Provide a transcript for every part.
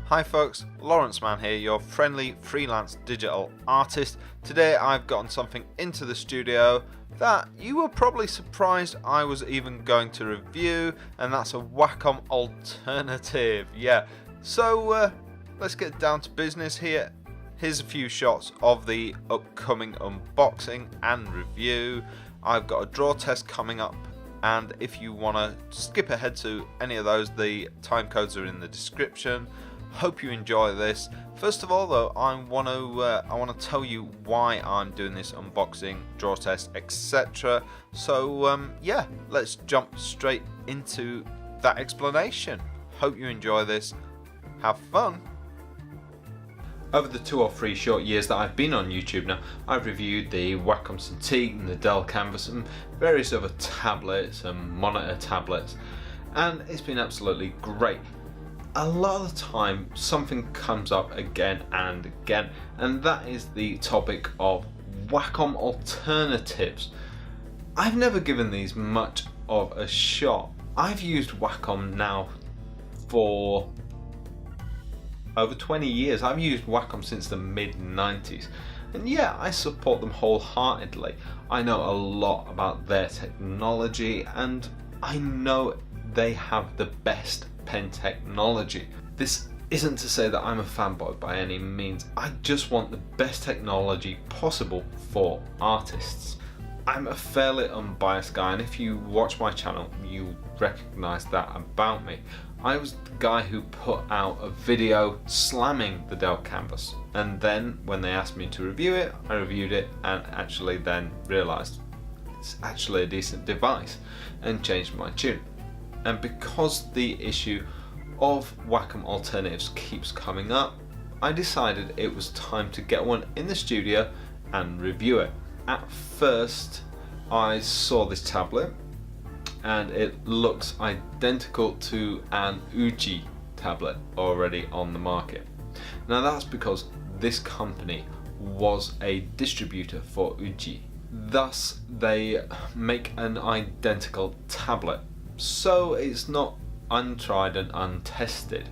Hi folks, Lawrence Man here, your friendly freelance digital artist. Today I've gotten something into the studio that you were probably surprised I was even going to review, and that's a Wacom alternative. Yeah, so let's get down to business here. Here's a few shots of the upcoming unboxing and review. I've got a draw test coming up, and if you want to skip ahead to any of those, the time codes are in the description. Hope you enjoy this. First of all though, I want to tell you why I'm doing this unboxing, draw test, etc. So yeah, let's jump straight into that explanation. Hope you enjoy this. Have fun. Over the 2 or 3 short years that I've been on YouTube now, I've reviewed the Wacom Cintiq and the Dell Canvas and various other tablets and monitor tablets, and it's been absolutely great. A lot of the time something comes up again and again, and that is the topic of Wacom alternatives. I've never given these much of a shot. I've used Wacom now for over 20 years. I've used Wacom since the mid-90s, and yeah, I support them wholeheartedly. I know a lot about their technology, and I know they have the best pen technology. This isn't to say that I'm a fanboy by any means. I just want the best technology possible for artists. I'm a fairly unbiased guy, and if you watch my channel you recognize that about me. I was the guy who put out a video slamming the Dell Canvas, and then when they asked me to review it, I reviewed it and actually then realized it's actually a decent device and changed my tune. And because the issue of Wacom alternatives keeps coming up, I decided it was time to get one in the studio and review it. At first I saw this tablet and it looks identical to an Uji tablet already on the market. Now that's because this company was a distributor for Uji, thus they make an identical tablet. So it's not untried and untested.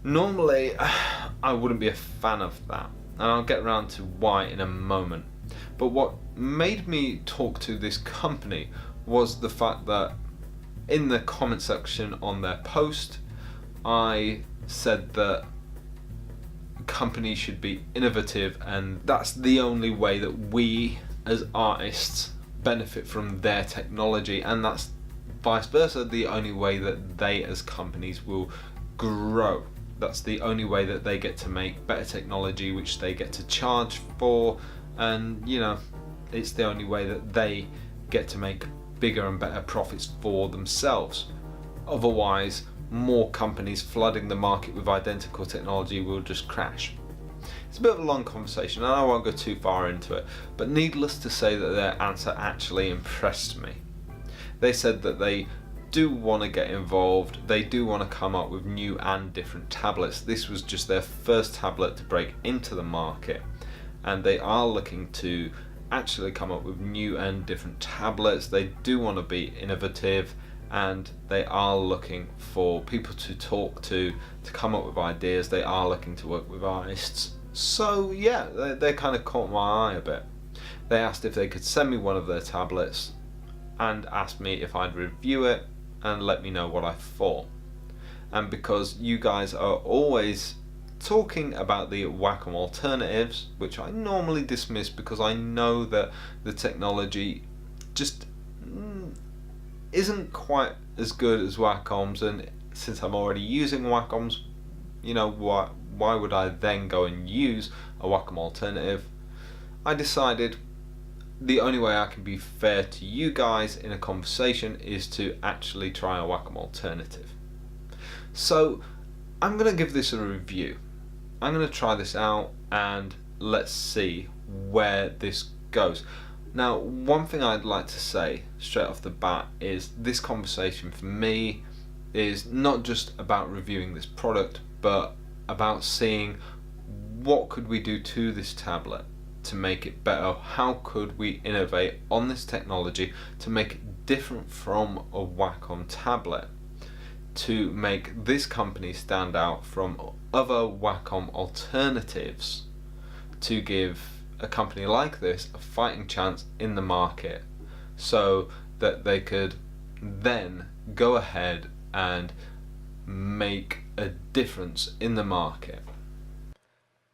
Normally I wouldn't be a fan of that, and I'll get around to why in a moment. But what made me talk to this company was the fact that in the comment section on their post I said that companies should be innovative, and that's the only way that we as artists benefit from their technology, and that's vice versa the only way that they as companies will grow. That's the only way that they get to make better technology which they get to charge for, and you know, it's the only way that they get to make bigger and better profits for themselves. Otherwise, more companies flooding the market with identical technology will just crash. It's a bit of a long conversation and I won't go too far into it, but needless to say that their answer actually impressed me. They said that they do want to get involved, they do want to come up with new and different tablets. This was just their first tablet to break into the market, and they are looking to actually come up with new and different tablets. They do want to be innovative, and they are looking for people to talk to come up with ideas. They are looking to work with artists. So yeah, they kind of caught my eye a bit. They asked if they could send me one of their tablets and asked me if I'd review it and let me know what I thought. And because you guys are always talking about the Wacom alternatives, which I normally dismiss because I know that the technology just isn't quite as good as Wacom's, and since I'm already using Wacom's, you know, why would I then go and use a Wacom alternative? I decided the only way I can be fair to you guys in a conversation is to actually try a Wacom alternative. So I'm going to give this a review. I'm going to try this out and let's see where this goes. Now, one thing I'd like to say straight off the bat is this conversation for me is not just about reviewing this product, but about seeing what could we do to this tablet to make it better. How could we innovate on this technology to make it different from a Wacom tablet? to make this company stand out from other Wacom alternatives, to give a company like this a fighting chance in the market, so that they could then go ahead and make a difference in the market.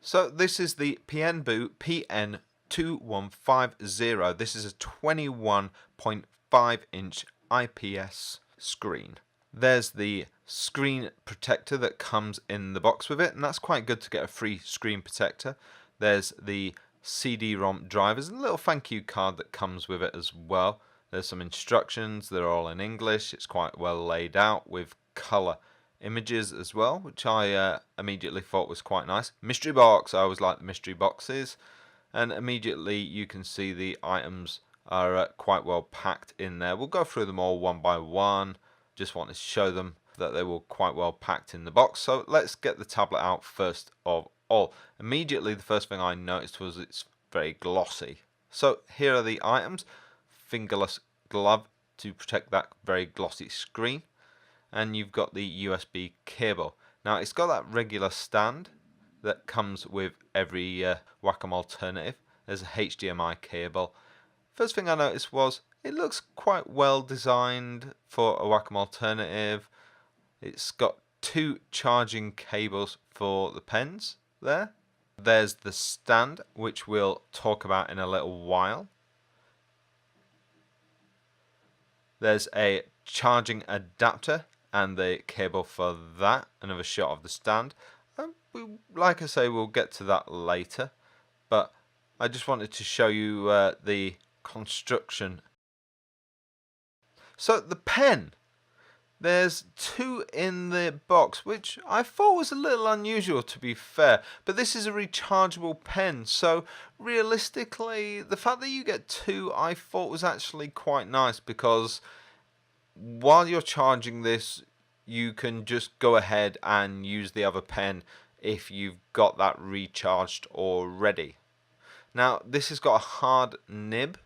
So this is the PN2150. This is a 21.5 inch IPS screen. There's the screen protector that comes in the box with it, and that's quite good to get a free screen protector. There's the CD-ROM drivers and a little thank you card that comes with it as well. There's some instructions, they're all in English. It's quite well laid out with colour images as well, which I immediately thought was quite nice. Mystery box, I always like the mystery boxes, and immediately you can see the items are quite well packed in there. We'll go through them all one by one. Just wanted to show them that they were quite well packed in the box. So let's get the tablet out first of all. Immediately the first thing I noticed was it's very glossy. So here are the items. Fingerless glove to protect that very glossy screen, and you've got the USB cable. Now it's got that regular stand that comes with every Wacom alternative. There's a HDMI cable. First thing I noticed was it looks quite well designed for a Wacom alternative. It's got two charging cables for the pens there. There's the stand, which we'll talk about in a little while. There's a charging adapter and the cable for that. Another shot of the stand. Like I say, we'll get to that later, but I just wanted to show you the construction. So the pen, there's two in the box, which I thought was a little unusual, to be fair, but this is a rechargeable pen, so realistically the fact that you get two I thought was actually quite nice, because while you're charging this you can just go ahead and use the other pen if you've got that recharged already. Now this has got a hard nib,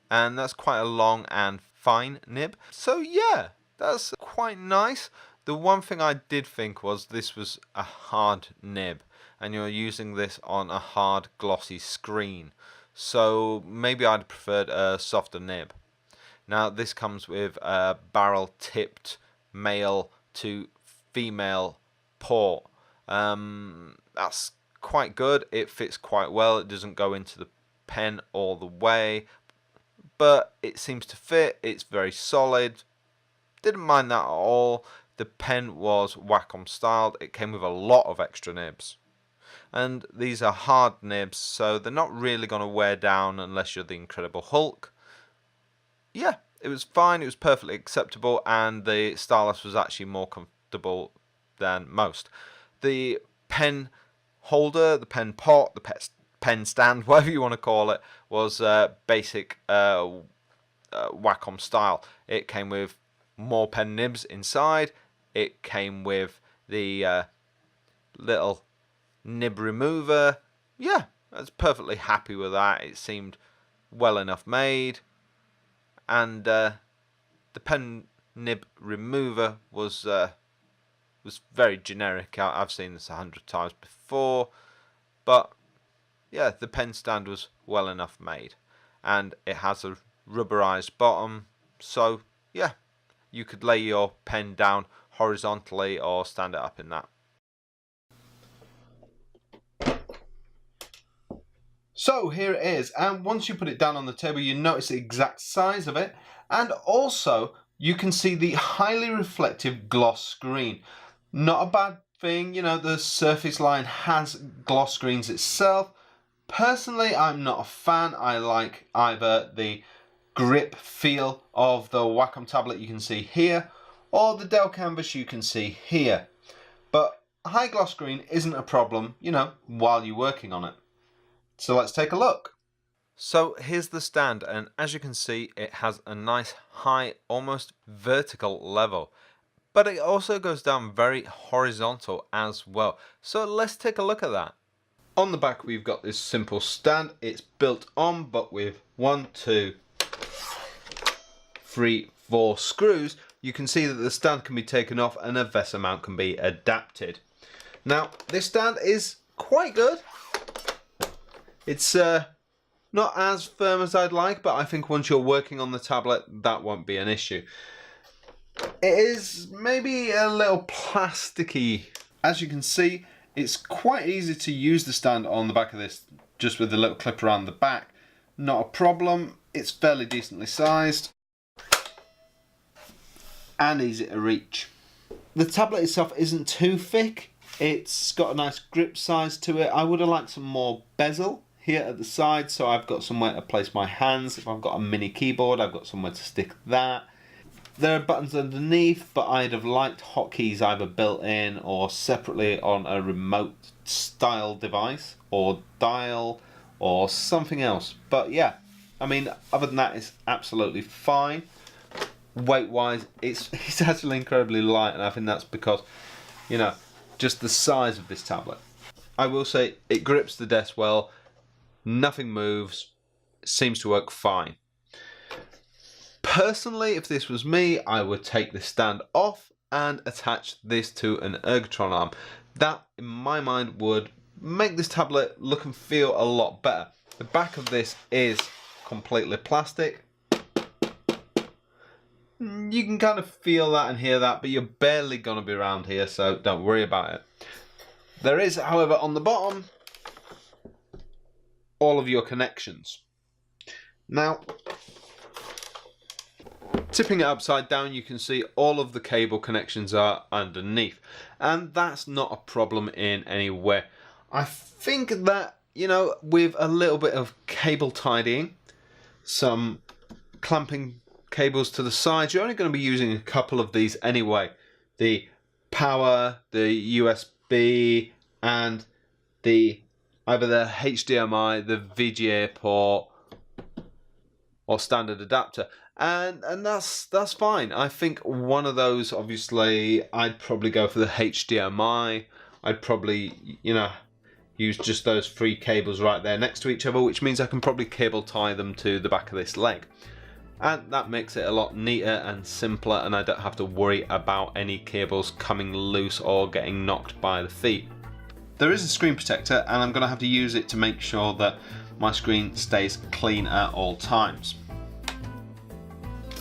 and that's quite a long and fine nib, so yeah, that's quite nice. The one thing I did think was this was a hard nib and you're using this on a hard glossy screen, so maybe I'd preferred a softer nib. Now this comes with a barrel tipped male to female port. That's quite good. It fits quite well. It doesn't go into the pen all the way, but it seems to fit. It's very solid. Didn't mind that at all. The pen was Wacom styled. It came with a lot of extra nibs, and these are hard nibs, so they're not really going to wear down unless you're the Incredible Hulk. Yeah, it was fine. It was perfectly acceptable, and the stylus was actually more comfortable than most. The pen holder, the pen pot, the pen stand, whatever you want to call it, was basic Wacom style. It came with more pen nibs inside. It came with the little nib remover. Yeah, I was perfectly happy with that. It seemed well enough made, and the pen nib remover was very generic. I've seen this 100 times before, but yeah, the pen stand was well enough made, and it has a rubberized bottom, so yeah, you could lay your pen down horizontally or stand it up in that. So here it is, and once you put it down on the table you notice the exact size of it, and also you can see the highly reflective gloss screen. Not a bad thing, you know, the Surface line has gloss screens itself. Personally, I'm not a fan. I like either the grip feel of the Wacom tablet you can see here, or the Dell Canvas you can see here. But a high gloss screen isn't a problem, you know, while you're working on it. So let's take a look. So here's the stand, and as you can see it has a nice high, almost vertical level, but it also goes down very horizontal as well. So let's take a look at that. On the back we've got this simple stand. It's built on, but with 1, 2, 3, 4 screws you can see that the stand can be taken off and a VESA mount can be adapted. Now, this stand is quite good. It's not as firm as I'd like, but I think once you're working on the tablet, that won't be an issue. It is maybe a little plasticky. As you can see, it's quite easy to use the stand on the back of this, just with the little clip around the back. Not a problem. It's fairly decently sized and easy to reach. The tablet itself isn't too thick. It's got a nice grip size to it. I would have liked some more bezel here at the side, so I've got somewhere to place my hands. If I've got a mini keyboard, I've got somewhere to stick that. There are buttons underneath, but I'd have liked hotkeys either built in or separately on a remote style device or dial or something else. But yeah, I mean, other than that, it's absolutely fine. Weight wise, it's actually incredibly light, and I think that's because, you know, just the size of this tablet. I will say it grips the desk well, nothing moves, seems to work fine. Personally, if this was me, I would take the stand off and attach this to an ergotron arm. That, in my mind, would make this tablet look and feel a lot better. The back of this is completely plastic. You can kind of feel that and hear that, but you're barely going to be around here, so don't worry about it. There is, however, on the bottom, all of your connections. Now, tipping it upside down, you can see all of the cable connections are underneath, and that's not a problem in any way. I think that, you know, with a little bit of cable tidying, some clamping cables to the sides, you're only going to be using a couple of these anyway. The power, the USB, and either the HDMI, the VGA port, or standard adapter. And that's fine. I think one of those, obviously, I'd probably go for the HDMI. I'd probably, you know, use just those three cables right there next to each other, which means I can probably cable tie them to the back of this leg. And that makes it a lot neater and simpler, and I don't have to worry about any cables coming loose or getting knocked by the feet. There is a screen protector, and I'm going to have to use it to make sure that my screen stays clean at all times.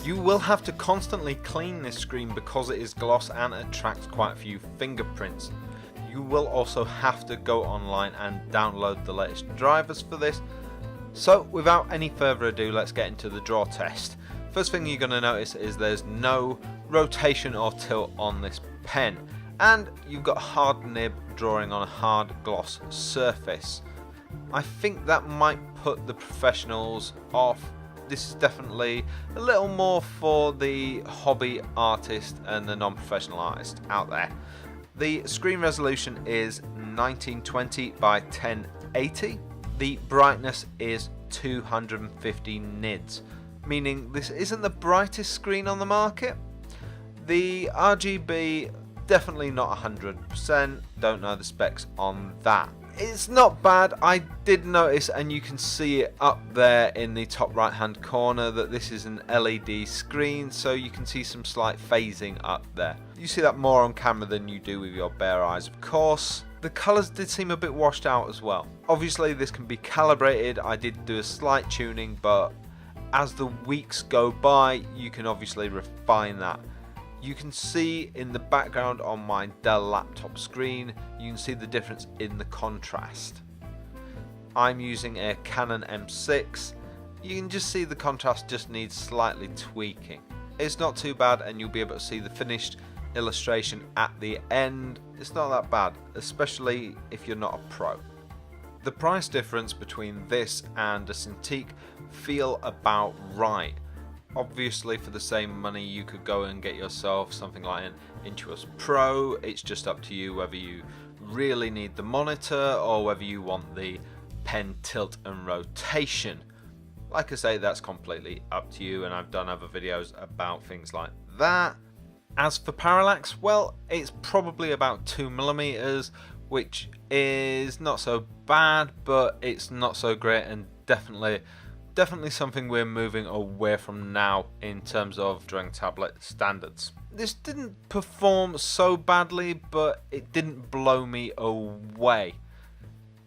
You will have to constantly clean this screen because it is gloss and attracts quite a few fingerprints. You will also have to go online and download the latest drivers for this. So without any further ado, let's get into the draw test. First thing you're going to notice is there's no rotation or tilt on this pen, and you've got hard nib drawing on a hard gloss surface. I think that might put the professionals off. This is definitely a little more for the hobby artist and the non-professional artist out there. The screen resolution is 1920 by 1080. The brightness is 250 nits, meaning this isn't the brightest screen on the market. The RGB, definitely not 100%, don't know the specs on that. It's not bad. I did notice, and you can see it up there in the top right hand corner, that this is an LED screen, so you can see some slight phasing up there. You see that more on camera than you do with your bare eyes, of course. The colours did seem a bit washed out as well. Obviously this can be calibrated. I did do a slight tuning, but as the weeks go by, you can obviously refine that. You can see in the background on my Dell laptop screen, you can see the difference in the contrast. I'm using a Canon M6. You can just see the contrast just needs slightly tweaking. It's not too bad, and you'll be able to see the finished illustration at the end. It's not that bad, especially if you're not a pro. The price difference between this and a Cintiq feel about right. Obviously for the same money you could go and get yourself something like an Intuos Pro. It's just up to you whether you really need the monitor or whether you want the pen tilt and rotation. Like I say, that's completely up to you, and I've done other videos about things like that. As for parallax, well, it's probably about 2mm, which is not so bad, but it's not so great, and definitely definitely something we're moving away from now in terms of drawing tablet standards. This didn't perform so badly, but it didn't blow me away.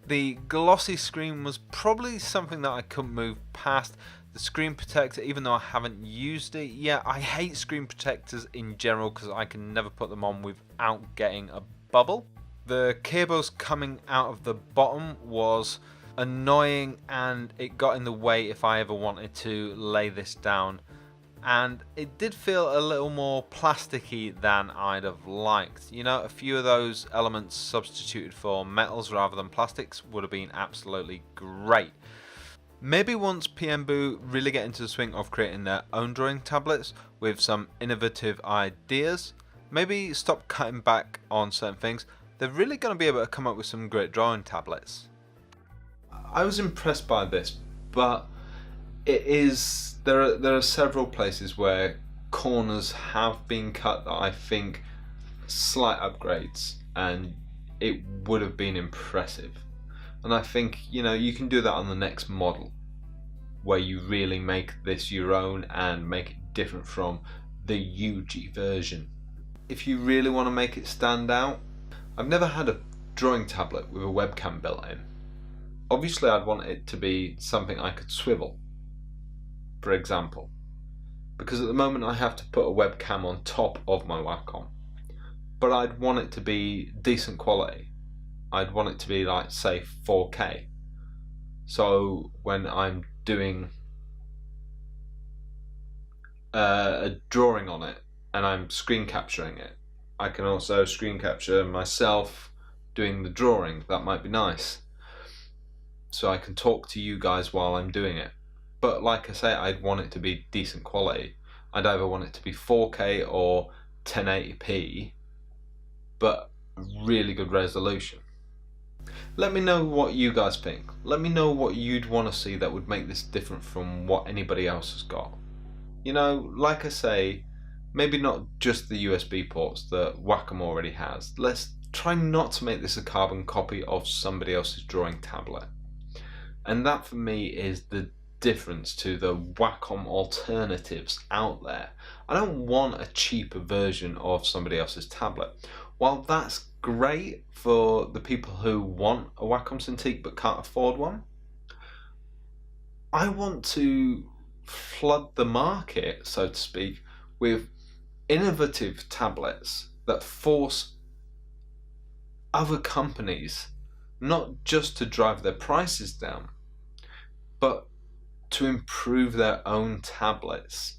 The glossy screen was probably something that I couldn't move past. The screen protector, even though I haven't used it yet, I hate screen protectors in general because I can never put them on without getting a bubble. The cables coming out of the bottom was annoying, and it got in the way if I ever wanted to lay this down, and it did feel a little more plasticky than I'd have liked. You know, a few of those elements substituted for metals rather than plastics would have been absolutely great. Maybe once PNBoo really get into the swing of creating their own drawing tablets with some innovative ideas, maybe stop cutting back on certain things, they're really going to be able to come up with some great drawing tablets. I was impressed by this, but there are several places where corners have been cut that I think slight upgrades, and it would have been impressive. And I think, you know, you can do that on the next model where you really make this your own and make it different from the UG version. If you really want to make it stand out, I've never had a drawing tablet with a webcam built in. Obviously I'd want it to be something I could swivel, for example, because at the moment I have to put a webcam on top of my Wacom, but I'd want it to be decent quality. I'd want it to be like, say, 4K, so when I'm doing a drawing on it and I'm screen capturing it, I can also screen capture myself doing the drawing. That might be nice, so I can talk to you guys while I'm doing it. But like I say, I'd want it to be decent quality. I'd either want it to be 4K or 1080p, but really good resolution. Let me know what you guys think. Let me know what you'd want to see that would make this different from what anybody else has got. You know, like I say, maybe not just the USB ports that Wacom already has. Let's try not to make this a carbon copy of somebody else's drawing tablet. And that for me is the difference to the Wacom alternatives out there. I don't want a cheaper version of somebody else's tablet. While that's great for the people who want a Wacom Cintiq but can't afford one, I want to flood the market, so to speak, with innovative tablets that force other companies not just to drive their prices down, but to improve their own tablets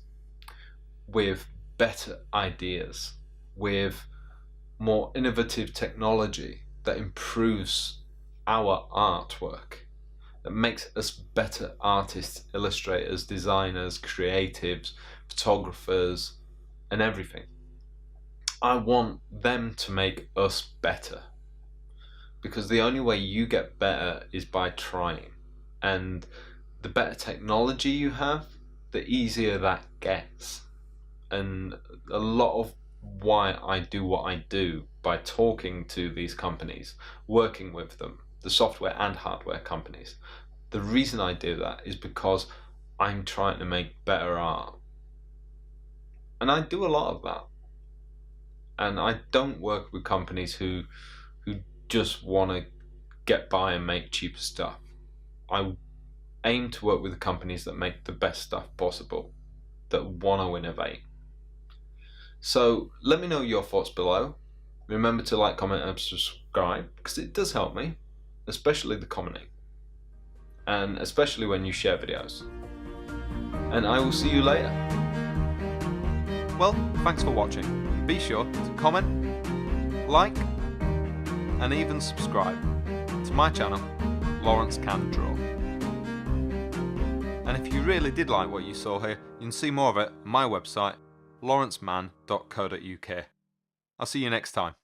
with better ideas, with more innovative technology that improves our artwork, that makes us better artists, illustrators, designers, creatives, photographers, and everything. I want them to make us better, because the only way you get better is by trying. And the better technology you have, the easier that gets. And a lot of why I do what I do, by talking to these companies, working with them, the software and hardware companies, the reason I do that is because I'm trying to make better art. And I do a lot of that. And I don't work with companies who just want to get by and make cheaper stuff. I aim to work with the companies that make the best stuff possible, that want to innovate. So let me know your thoughts below. Remember to like, comment and subscribe, because it does help me, especially the commenting, and especially when you share videos. And I will see you later. Well, thanks for watching. Be sure to comment, like, and even subscribe to my channel, Lawrence Can Draw. And if you really did like what you saw here, you can see more of it on my website, lawrenceman.co.uk. I'll see you next time.